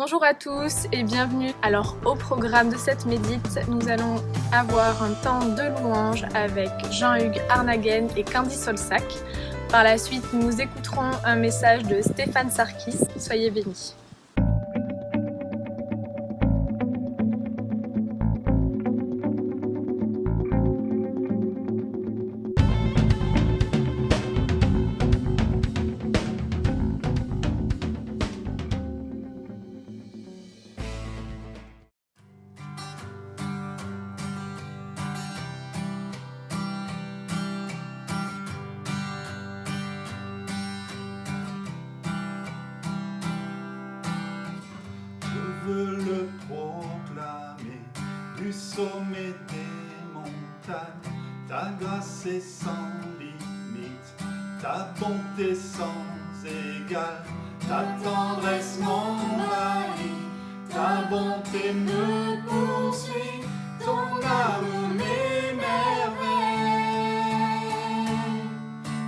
Bonjour à tous et bienvenue. Alors au programme de cette médite, nous allons avoir un temps de louange avec Jean-Hugues Arnaghen et Candy Solsac. Par la suite, nous écouterons un message de Stéphane Sarkis. Soyez bénis. Je veux le proclamer du sommet des montagnes. Ta grâce est sans limite, ta bonté sans égale, ta tendresse m'envahit, ta bonté me poursuit, ton amour m'émerveille.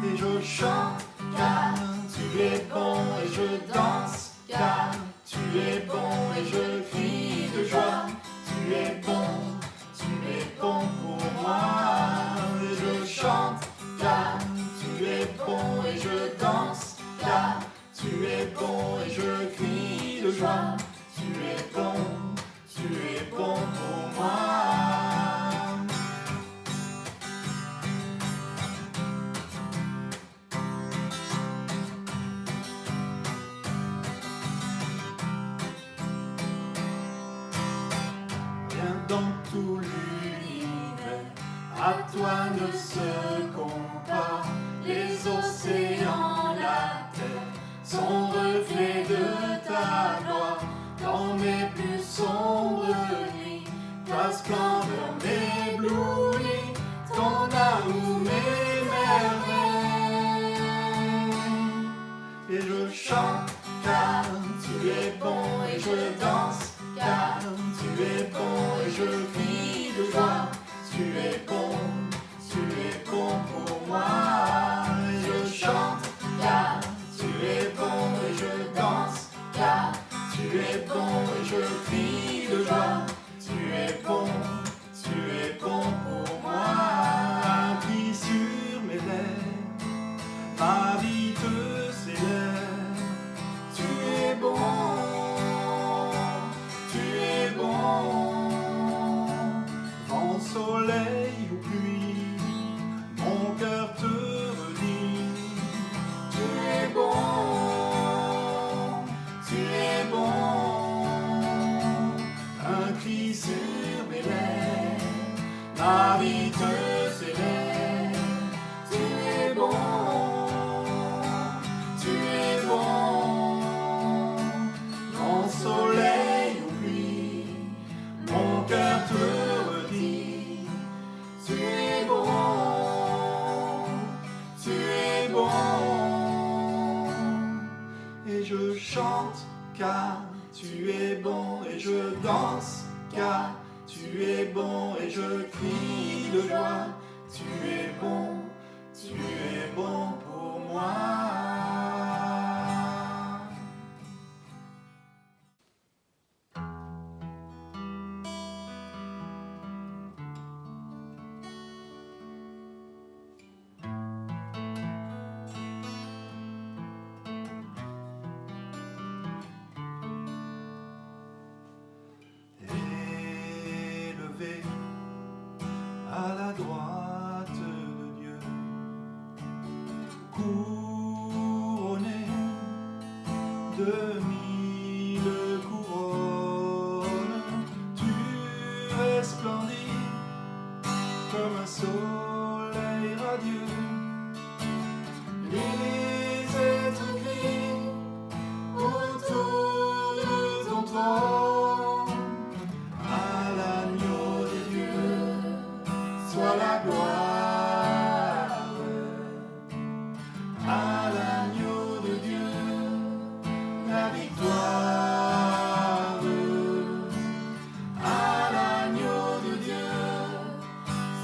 Et je chante car tu es bon et je danse car tu es bon et je crie de joie. Tu es bon pour moi. Et je chante car tu es bon et je danse car tu es bon et je crie de joie. Tu es bon pour moi. Dans tout l'univers, à toi ne se compare. Les océans, la terre, sont reflets de ta gloire. Dans mes plus sombres nuits, ta splendeur m'éblouit, ton amour m'émerveille. Et je chante car tu es bon et je danse car tu es bon et je crie de joie. Tu es bon pour moi. Et je chante car tu es bon et je danse car tu es bon et je crie de joie. Tu es bon pour moi. Un cri sur mes lèvres, ma vie te célèbre. Tu es bon. Vent, soleil ou pluie, mon cœur te redit. Tu es bon. Un cri sur mes lèvres, ma vie te célèbre. Tu es bon. Vent, soleil ou pluie, mon cœur te redit. Tu es bon. Et je chante car tu es bon et je danse car tu es bon et je crie de joie. Tu es bon pour moi. Élevé à la droite de Dieu, couronné de 1000 couronnes, tu resplendis comme un soleil radieux. Les êtres crient autour de ton trône. À l'agneau de Dieu soit la gloire. À l'agneau de Dieu la victoire. À l'agneau de Dieu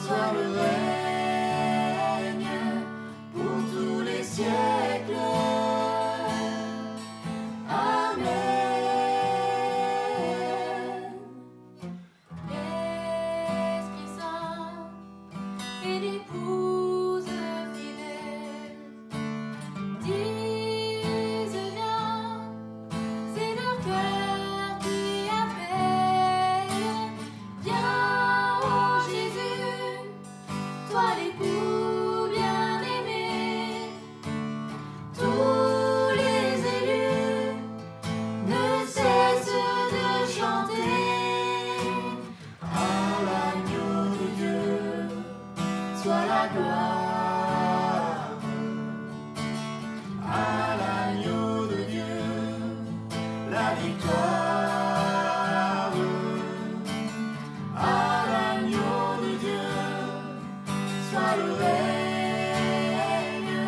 soit le règne pour tous les siècles. Amen. toi l'époux bien-aimé. Tous les élus ne cessent de chanter. À l'agneau de Dieu soit la gloire. À l'agneau de Dieu la victoire. À l'agneau de Dieu soit le règne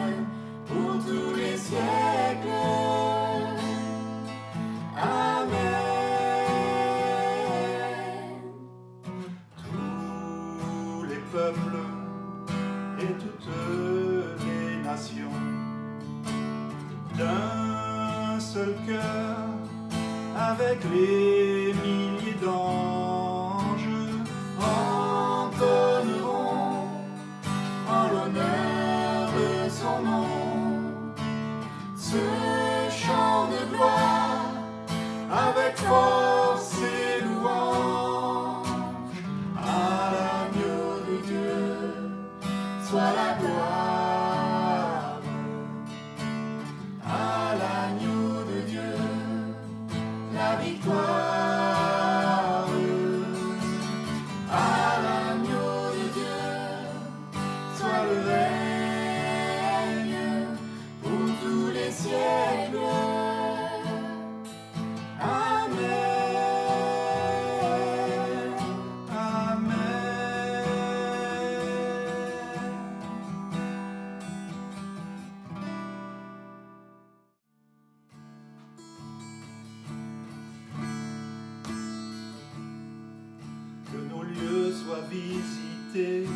pour tous les siècles. Amen. Tous les peuples et toutes les nations, d'un seul cœur, avec les milliers d'anges, entonneront en l'honneur de son nom ce chant de gloire avec force et louange. À l'agneau de Dieu soit la gloire. À l'agneau de Dieu la victoire. À l'agneau de Dieu soit le règne pour tous les siècles. Amen. Amen. Que nos lieux soient visités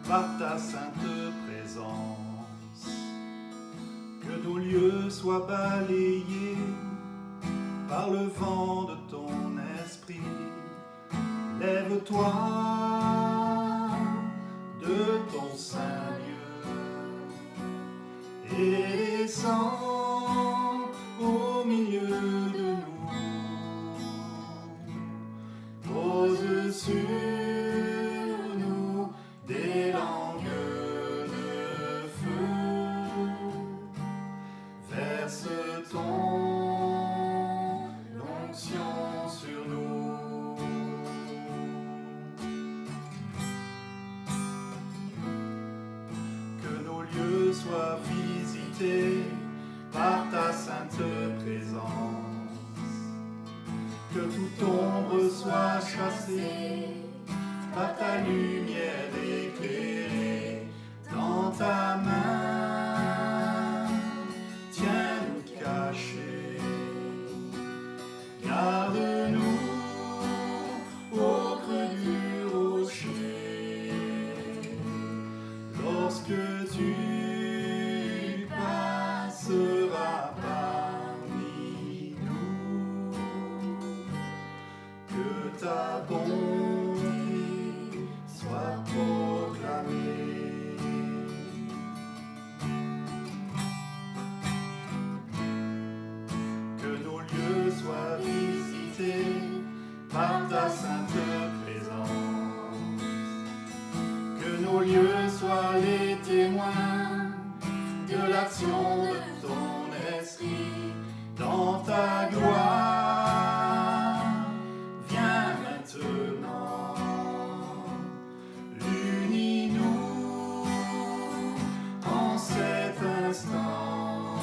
par ta sainte présence. Que nos lieux soient balayés par le vent de ton esprit. Lève-toi de ton saint lieu et descends au milieu de nous. Pose sur nous des langues de feu. Verse ton onction sur nous. Que nos lieux soient visités par ta sainte présence. Que toute ombre soit chassée par ta lumière éclairée. Dans ta main, tiens-nous cachés. Garde-nous au creux du rocher. Lorsque tu passeras parmi nous, que ta bonté soit proclamée. Que nos lieux soient visités par ta sainte présence. Que nos lieux soient les témoins de l'action de ton esprit dans ta gloire. Viens maintenant, unis-nous en cet instant.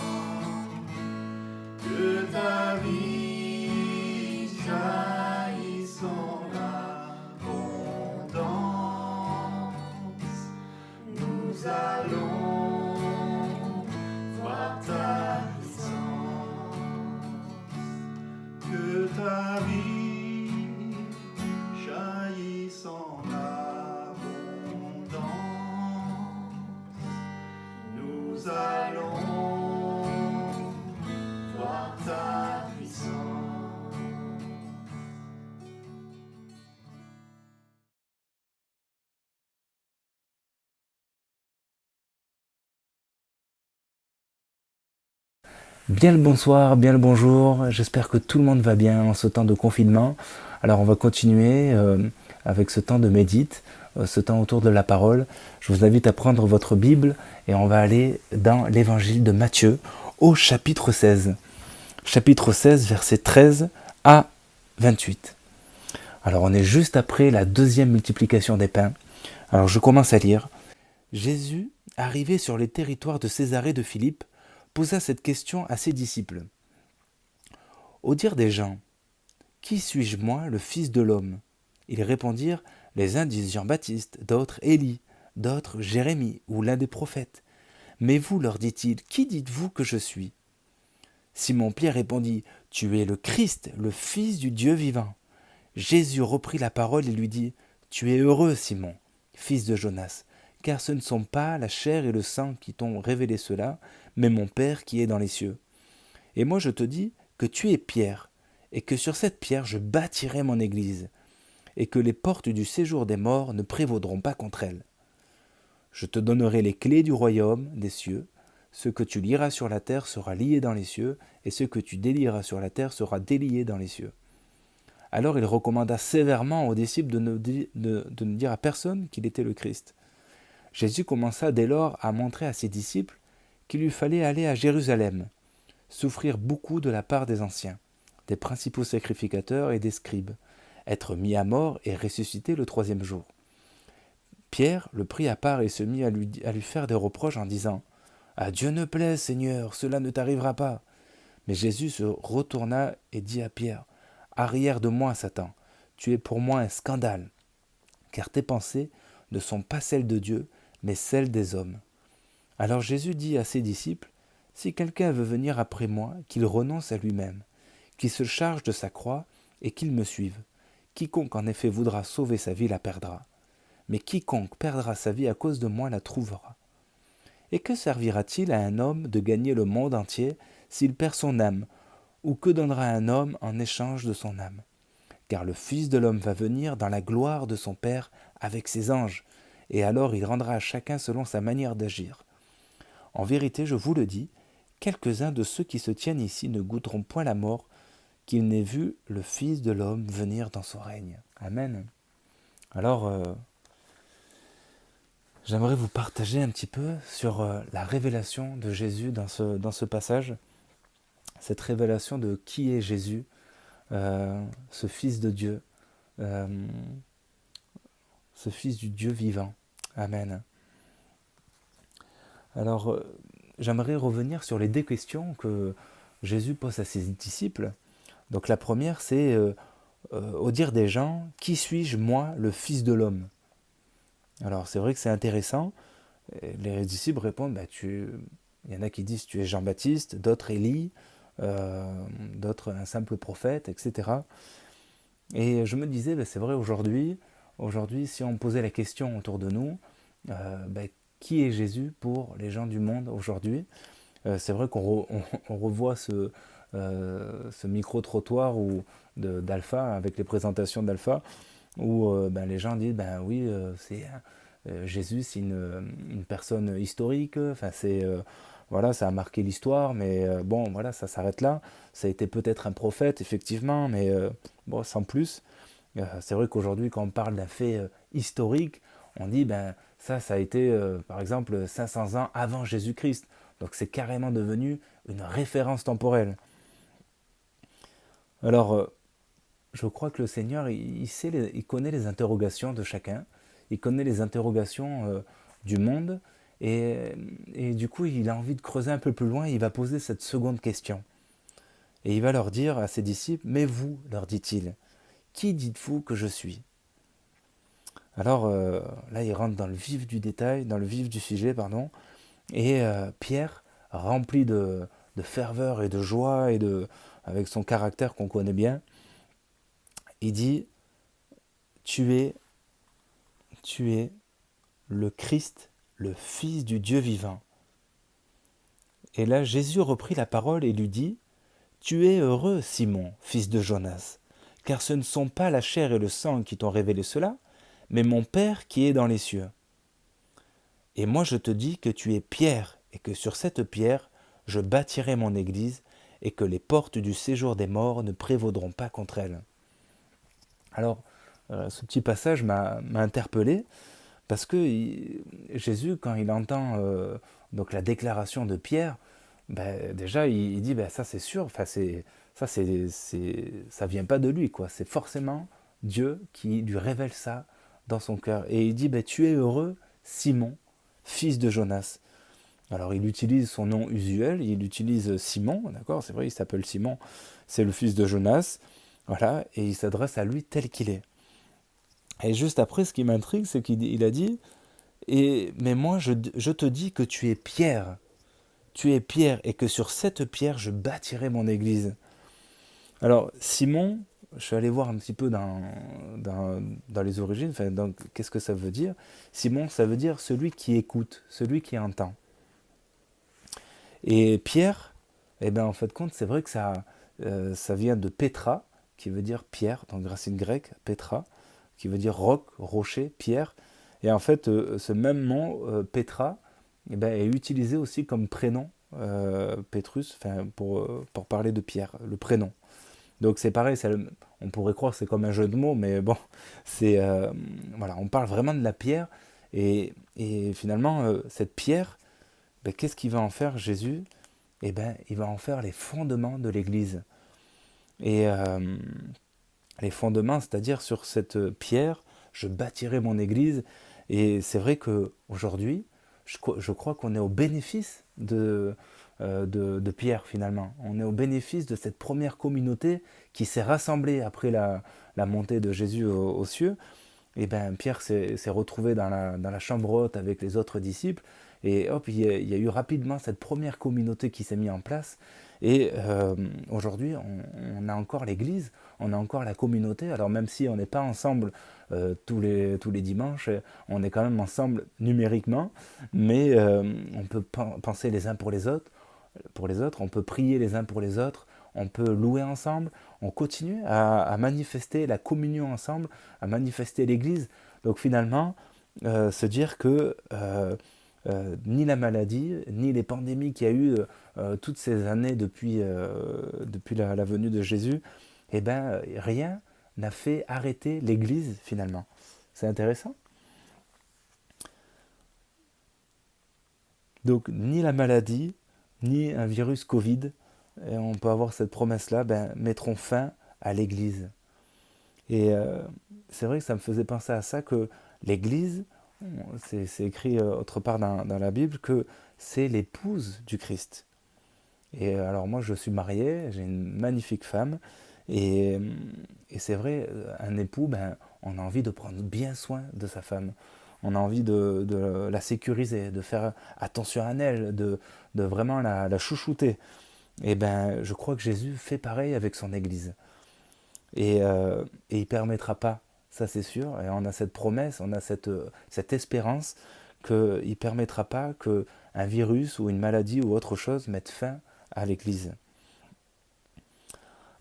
Que ta vie jaillisse en abondance. Nous allons voir ta puissance. Que ta vie jaillisse en abondance. Nous allons voir ta puissance. Bien le bonsoir, bien le bonjour, j'espère que tout le monde va bien en ce temps de confinement. Alors on va continuer avec ce temps de médite. ce temps autour de la parole, je vous invite à prendre votre Bible et on va aller dans l'évangile de Matthieu au chapitre 16. Chapitre 16, versets 13 à 28. Alors on est juste après la deuxième multiplication des pains. Alors je commence à lire. Jésus, arrivé sur les territoires de Césarée de Philippe, posa cette question à ses disciples. Au dire des gens, qui suis-je moi, le Fils de l'homme ? Ils répondirent, les uns disent Jean-Baptiste, d'autres Élie, d'autres Jérémie ou l'un des prophètes. Mais vous, leur dit-il, qui dites-vous que je suis ? Simon-Pierre répondit, tu es le Christ, le Fils du Dieu vivant. Jésus reprit la parole et lui dit, tu es heureux, Simon, fils de Jonas, car ce ne sont pas la chair et le sang qui t'ont révélé cela, mais mon Père qui est dans les cieux. Et moi je te dis que tu es Pierre, et que sur cette pierre je bâtirai mon église, et que les portes du séjour des morts ne prévaudront pas contre elle. Je te donnerai les clés du royaume des cieux. Ce que tu lieras sur la terre sera lié dans les cieux, et ce que tu délieras sur la terre sera délié dans les cieux. Alors il recommanda sévèrement aux disciples de ne dire à personne qu'il était le Christ. Jésus commença dès lors à montrer à ses disciples qu'il lui fallait aller à Jérusalem, souffrir beaucoup de la part des anciens, des principaux sacrificateurs et des scribes, être mis à mort et ressuscité le troisième jour. Pierre le prit à part et se mit à lui faire des reproches en disant « À Dieu ne plaise, Seigneur, cela ne t'arrivera pas. » Mais Jésus se retourna et dit à Pierre « Arrière de moi, Satan, tu es pour moi un scandale, car tes pensées ne sont pas celles de Dieu, mais celles des hommes. » Alors Jésus dit à ses disciples « Si quelqu'un veut venir après moi, qu'il renonce à lui-même, qu'il se charge de sa croix et qu'il me suive. Quiconque en effet voudra sauver sa vie la perdra, mais quiconque perdra sa vie à cause de moi la trouvera. Et que servira-t-il à un homme de gagner le monde entier s'il perd son âme, ou que donnera un homme en échange de son âme ? Car le Fils de l'homme va venir dans la gloire de son Père avec ses anges, et alors il rendra à chacun selon sa manière d'agir. En vérité, je vous le dis, quelques-uns de ceux qui se tiennent ici ne goûteront point la mort, qu'ils n'aient vu le Fils de l'homme venir dans son règne. Amen. Alors, j'aimerais vous partager un petit peu sur la révélation de Jésus dans ce passage, cette révélation de qui est Jésus, ce Fils de Dieu, ce Fils du Dieu vivant. Amen. Alors, j'aimerais revenir sur les deux questions que Jésus pose à ses disciples. Donc la première, c'est au dire des gens, qui suis-je, moi, le Fils de l'homme ? Alors c'est vrai que c'est intéressant. Les disciples répondent, il y en a qui disent tu es Jean-Baptiste, d'autres Élie, d'autres un simple prophète, etc. Et je me disais, c'est vrai aujourd'hui, si on posait la question autour de nous, qui est Jésus pour les gens du monde aujourd'hui ? C'est vrai qu'on revoit ce micro-trottoir d'Alpha, avec les présentations d'Alpha, où les gens disent Jésus c'est une personne historique, ça a marqué l'histoire, mais ça s'arrête là. Ça a été peut-être un prophète effectivement, mais sans plus. C'est vrai qu'aujourd'hui quand on parle d'un fait historique, on dit ça a été par exemple 500 ans avant Jésus-Christ, donc c'est carrément devenu une référence temporelle. Alors je crois que le Seigneur, il connaît les interrogations de chacun, il connaît les interrogations du monde, et du coup, il a envie de creuser un peu plus loin, et il va poser cette seconde question. Et il va leur dire à ses disciples, « Mais vous, leur dit-il, qui dites-vous que je suis ?» Alors là, il rentre dans le vif du détail, dans le vif du sujet, et Pierre, rempli de ferveur et de joie, avec son caractère qu'on connaît bien, il dit tu es le Christ, le Fils du Dieu vivant. Et là, Jésus reprit la parole et lui dit tu es heureux, Simon, fils de Jonas, car ce ne sont pas la chair et le sang qui t'ont révélé cela, mais mon Père qui est dans les cieux. Et moi je te dis que tu es Pierre, et que sur cette pierre je bâtirai mon église, et que les portes du séjour des morts ne prévaudront pas contre elle. Alors, ce petit passage m'a interpellé parce que Jésus, quand il entend donc la déclaration de Pierre, ben, déjà il dit ben, ça c'est sûr, enfin, ça vient pas de lui, quoi. C'est forcément Dieu qui lui révèle ça dans son cœur. Et il dit ben, tu es heureux, Simon, fils de Jonas. Alors il utilise son nom usuel, il utilise Simon, d'accord, c'est vrai, il s'appelle Simon, c'est le fils de Jonas, voilà, et il s'adresse à lui tel qu'il est. Et juste après, ce qui m'intrigue, c'est qu'il a dit, mais moi je te dis que tu es Pierre, et que sur cette pierre je bâtirai mon église. Alors Simon, je suis allé voir un petit peu dans les origines, enfin, qu'est-ce que ça veut dire. Simon, ça veut dire celui qui écoute, celui qui entend. Et Pierre, eh ben, en fait compte, c'est vrai que ça vient de Petra, qui veut dire pierre, donc racine grecque, Petra, qui veut dire roc, rocher, pierre. Et en fait, ce même nom, Petra, eh ben, est utilisé aussi comme prénom, Petrus, pour parler de Pierre, le prénom. Donc c'est pareil, on pourrait croire que c'est comme un jeu de mots, mais bon, voilà, on parle vraiment de la pierre. Et finalement, cette pierre, ben, qu'est-ce qu'il va en faire Jésus? Eh ben, il va en faire les fondements de l'Église. Et les fondements, c'est-à-dire sur cette pierre, je bâtirai mon Église. Et c'est vrai qu'aujourd'hui, je crois qu'on est au bénéfice de Pierre finalement. On est au bénéfice de cette première communauté qui s'est rassemblée après la montée de Jésus aux cieux. Et ben Pierre s'est retrouvé dans la chambre haute avec les autres disciples. Et hop, il y a eu rapidement cette première communauté qui s'est mise en place. Et aujourd'hui, on a encore l'église, on a encore la communauté. Alors même si on n'est pas ensemble tous les dimanches, on est quand même ensemble numériquement. Mais on peut penser les uns pour les autres, on peut prier les uns pour les autres, on peut louer ensemble, on continue à manifester la communion ensemble, à manifester l'église. Donc finalement, se dire que ni la maladie, ni les pandémies qu'il y a eu toutes ces années depuis la venue de Jésus, eh ben, rien n'a fait arrêter l'Église finalement. C'est intéressant. Donc ni la maladie, ni un virus Covid, et on peut avoir cette promesse-là, ben, mettront fin à l'Église. Et c'est vrai que ça me faisait penser à ça, que l'Église, c'est écrit autre part dans la Bible, que c'est l'épouse du Christ. Et alors moi je suis marié, j'ai une magnifique femme, et c'est vrai, un époux, ben, on a envie de prendre bien soin de sa femme. On a envie de la sécuriser, de faire attention à elle, de vraiment la chouchouter. Et ben je crois que Jésus fait pareil avec son Église. Et il ne permettra pas, ça c'est sûr, et on a cette promesse, on a cette espérance qu'il ne permettra pas qu'un virus ou une maladie ou autre chose mette fin à l'Église.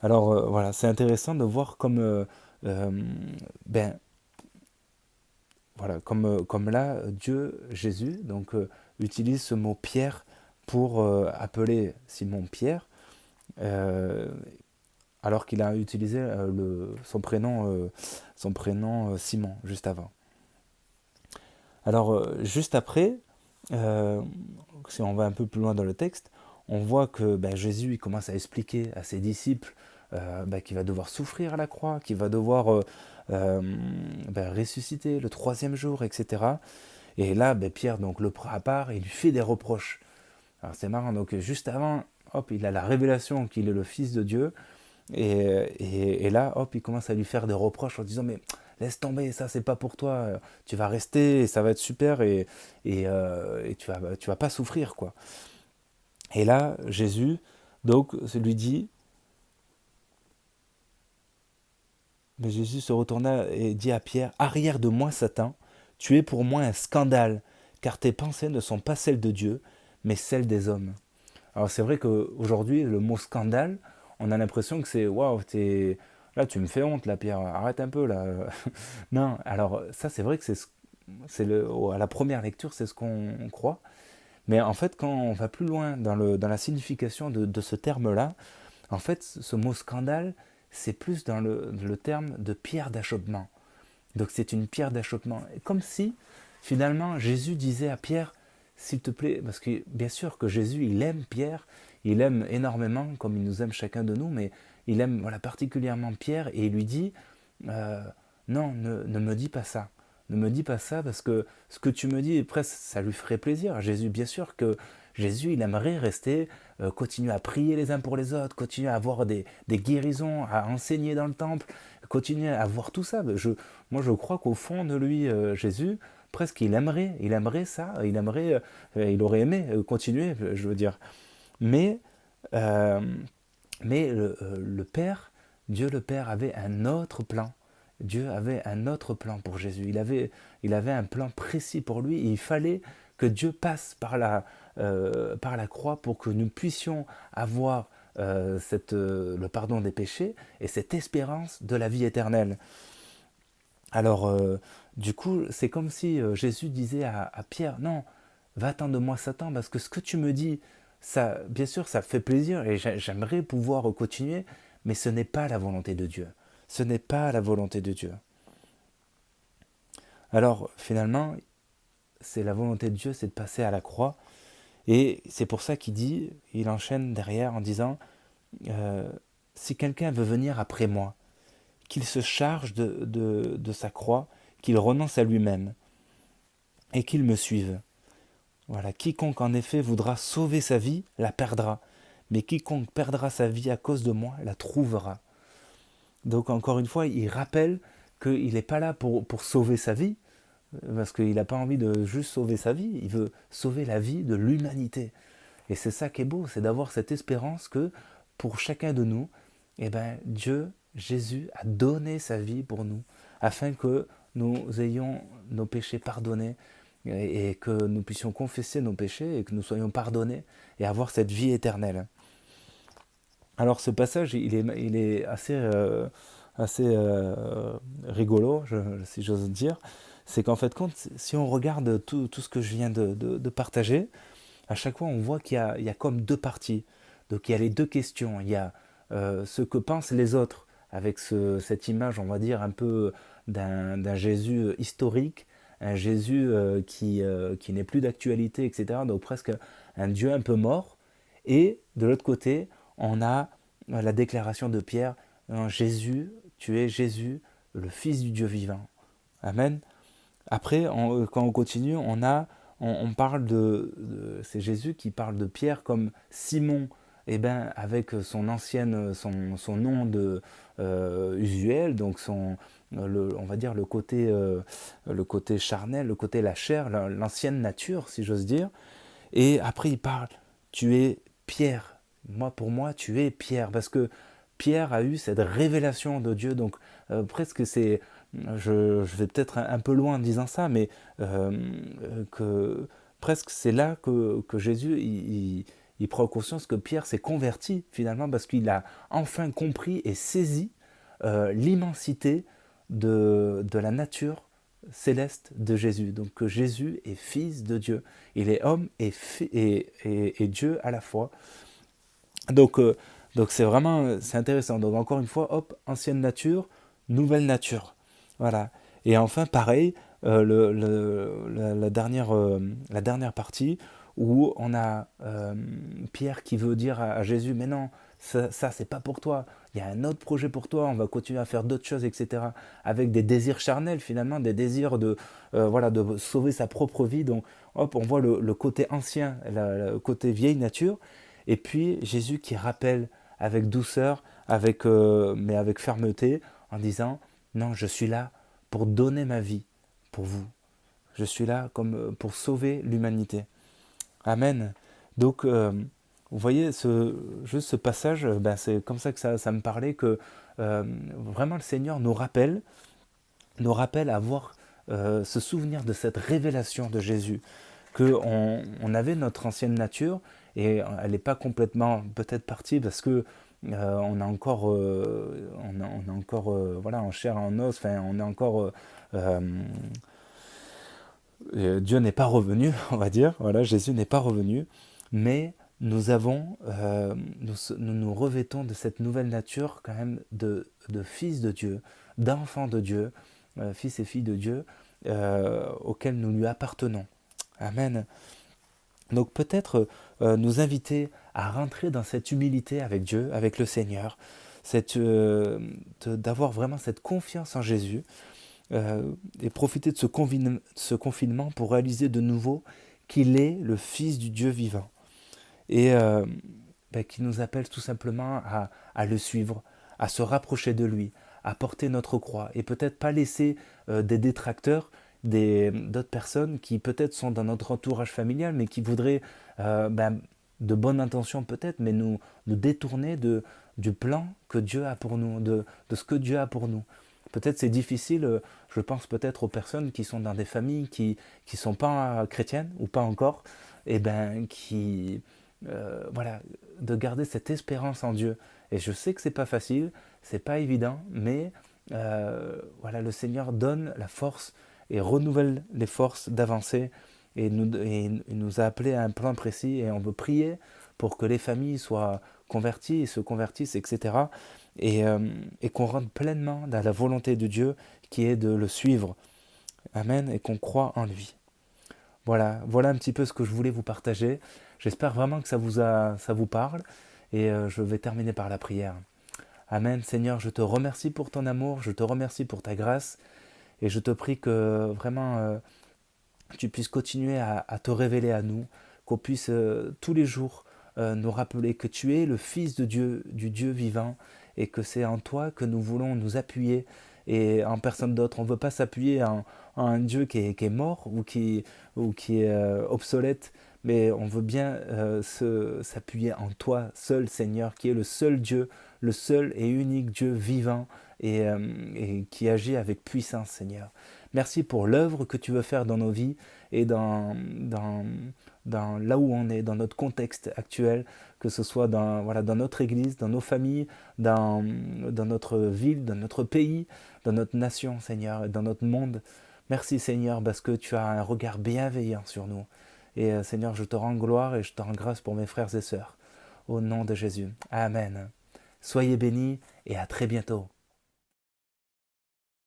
Alors voilà, c'est intéressant de voir comme là, Dieu, Jésus, donc utilise ce mot Pierre pour appeler Simon Pierre, alors qu'il a utilisé son prénom Simon, juste avant. Alors, juste après, si on va un peu plus loin dans le texte, on voit que Jésus il commence à expliquer à ses disciples qu'il va devoir souffrir à la croix, qu'il va devoir ressusciter le 3e jour, etc. Et là, Pierre donc, le prend à part et lui fait des reproches. Alors c'est marrant, donc juste avant, hop, il a la révélation qu'il est le Fils de Dieu, et là, hop, il commence à lui faire des reproches en disant, mais laisse tomber, ça c'est pas pour toi, tu vas rester, et ça va être super, et tu vas pas souffrir, quoi. Et là, Jésus, donc, lui dit, mais Jésus se retourna et dit à Pierre, arrière de moi, Satan, tu es pour moi un scandale, car tes pensées ne sont pas celles de Dieu, mais celles des hommes. Alors c'est vrai qu'aujourd'hui, le mot scandale, on a l'impression que c'est waouh, là tu me fais honte là, Pierre, arrête un peu là. Non, alors ça c'est vrai que à la première lecture c'est ce qu'on croit, mais en fait quand on va plus loin dans la signification de ce terme-là, en fait ce mot scandale c'est plus dans le terme de pierre d'achoppement. Donc c'est une pierre d'achoppement. Comme si, finalement, Jésus disait à Pierre, s'il te plaît, parce que bien sûr que Jésus, il aime Pierre, il aime énormément, comme il nous aime chacun de nous, mais il aime particulièrement Pierre, et il lui dit, non, ne me dis pas ça. Ne me dis pas ça, parce que ce que tu me dis, presque, ça lui ferait plaisir. Jésus, bien sûr que Jésus, il aimerait rester, continuer à prier les uns pour les autres, continuer à avoir des guérisons, à enseigner dans le temple, continuer à voir tout ça. Moi, je crois qu'au fond de lui, Jésus, presque, il aimerait ça, il aurait aimé continuer, je veux dire. Mais le Père, Dieu le Père avait un autre plan. Dieu avait un autre plan pour Jésus. Il avait un plan précis pour lui. Et il fallait que Dieu passe par la croix pour que nous puissions avoir le pardon des péchés et cette espérance de la vie éternelle. Alors, du coup, c'est comme si Jésus disait à Pierre, non, va-t'en de moi Satan, parce que ce que tu me dis, ça, bien sûr, ça fait plaisir et j'aimerais pouvoir continuer, mais ce n'est pas la volonté de Dieu. Ce n'est pas la volonté de Dieu. Alors, finalement, c'est la volonté de Dieu, c'est de passer à la croix. Et c'est pour ça il enchaîne derrière en disant, si quelqu'un veut venir après moi, qu'il se charge de sa croix, qu'il renonce à lui-même, et qu'il me suive. Voilà, quiconque en effet voudra sauver sa vie, la perdra, mais quiconque perdra sa vie à cause de moi, la trouvera. Donc encore une fois, il rappelle qu'il n'est pas là pour sauver sa vie, parce qu'il n'a pas envie de juste sauver sa vie, il veut sauver la vie de l'humanité. Et c'est ça qui est beau, c'est d'avoir cette espérance que pour chacun de nous, Dieu, Jésus, a donné sa vie pour nous, afin que nous ayons nos péchés pardonnés, et que nous puissions confesser nos péchés, et que nous soyons pardonnés, et avoir cette vie éternelle. Alors ce passage, il est assez rigolo, si j'ose dire. C'est qu'en fait, si on regarde tout ce que je viens de partager, à chaque fois on voit qu'il y a comme deux parties. Donc il y a les deux questions. Il y a ce que pensent les autres, avec cette image, on va dire, un peu d'un Jésus historique, un Jésus qui n'est plus d'actualité, etc. Donc presque un Dieu un peu mort. Et de l'autre côté, on a la déclaration de Pierre, Jésus, tu es Jésus, le Fils du Dieu vivant. Amen. Après, quand on continue, on parle c'est Jésus qui parle de Pierre comme Simon, avec son nom usuel, donc on va dire le côté charnel, le côté la chair, l'ancienne nature, si j'ose dire. Et après, il parle, tu es Pierre. Pour moi, tu es Pierre, parce que Pierre a eu cette révélation de Dieu, donc presque c'est, je vais peut-être un peu loin en disant ça, mais que presque c'est là que Jésus, il prend conscience que Pierre s'est converti finalement, parce qu'il a enfin compris et saisi l'immensité de la nature céleste de Jésus. Donc que Jésus est fils de Dieu, il est homme et Dieu à la fois. Donc c'est intéressant. Donc encore une fois, hop, ancienne nature, nouvelle nature. Voilà. Et enfin, pareil, la dernière partie où on a Pierre qui veut dire à Jésus, mais non, ça c'est pas pour toi. Il y a un autre projet pour toi. On va continuer à faire d'autres choses, etc. Avec des désirs charnels finalement, des désirs de sauver sa propre vie. Donc, hop, on voit le côté ancien, le côté vieille nature. Et puis Jésus qui rappelle avec douceur, mais avec fermeté, en disant « Non, je suis là pour donner ma vie pour vous. Je suis là comme pour sauver l'humanité. » Amen. Donc, vous voyez, juste ce passage, c'est comme ça que ça me parlait, que vraiment le Seigneur nous rappelle à avoir ce souvenir de cette révélation de Jésus, qu'on avait notre ancienne nature, et elle n'est pas complètement peut-être partie, parce que on a encore en chair, en os, enfin on est encore Dieu n'est pas revenu, on va dire, voilà, Jésus n'est pas revenu, mais nous nous revêtons de cette nouvelle nature quand même de fils de Dieu, d'enfant de Dieu, fils et filles de Dieu, auxquels nous lui appartenons. Amen. Donc peut-être nous inviter à rentrer dans cette humilité avec Dieu, avec le Seigneur, d'avoir vraiment cette confiance en Jésus, et profiter de ce confinement pour réaliser de nouveau qu'il est le Fils du Dieu vivant. Et qui nous appelle tout simplement à le suivre, à se rapprocher de lui, à porter notre croix, et peut-être pas laisser des détracteurs, d'autres personnes qui peut-être sont dans notre entourage familial, mais qui voudraient, de bonnes intentions peut-être, mais nous détourner du plan que Dieu a pour nous, de ce que Dieu a pour nous. Peut-être c'est difficile, je pense peut-être aux personnes qui sont dans des familles qui sont pas chrétiennes, ou pas encore, et de garder cette espérance en Dieu. Et je sais que c'est pas facile, c'est pas évident, mais le Seigneur donne la force et renouvelle les forces d'avancer, et nous a appelés à un plan précis, et on veut prier pour que les familles soient converties et se convertissent, etc. Et qu'on rentre pleinement dans la volonté de Dieu qui est de le suivre. Amen, et qu'on croit en lui. Voilà un petit peu ce que je voulais vous partager. J'espère vraiment que ça vous parle, et je vais terminer par la prière. Amen. Seigneur, je te remercie pour ton amour, je te remercie pour ta grâce, et je te prie que vraiment tu puisses continuer à te révéler à nous, qu'on puisse tous les jours nous rappeler que tu es le Fils de Dieu, du Dieu vivant, et que c'est en toi que nous voulons nous appuyer, et en personne d'autre. On ne veut pas s'appuyer en un Dieu qui est mort ou qui est obsolète, mais on veut bien s'appuyer en toi seul, Seigneur, qui est le seul Dieu, le seul et unique Dieu vivant, et qui agit avec puissance, Seigneur. Merci pour l'œuvre que tu veux faire dans nos vies, et dans là où on est, dans notre contexte actuel, que ce soit dans notre église, dans nos familles, dans notre ville, dans notre pays, dans notre nation, Seigneur, et dans notre monde. Merci, Seigneur, parce que tu as un regard bienveillant sur nous. Et Seigneur, je te rends gloire et je te rends grâce pour mes frères et sœurs. Au nom de Jésus. Amen. Soyez bénis et à très bientôt.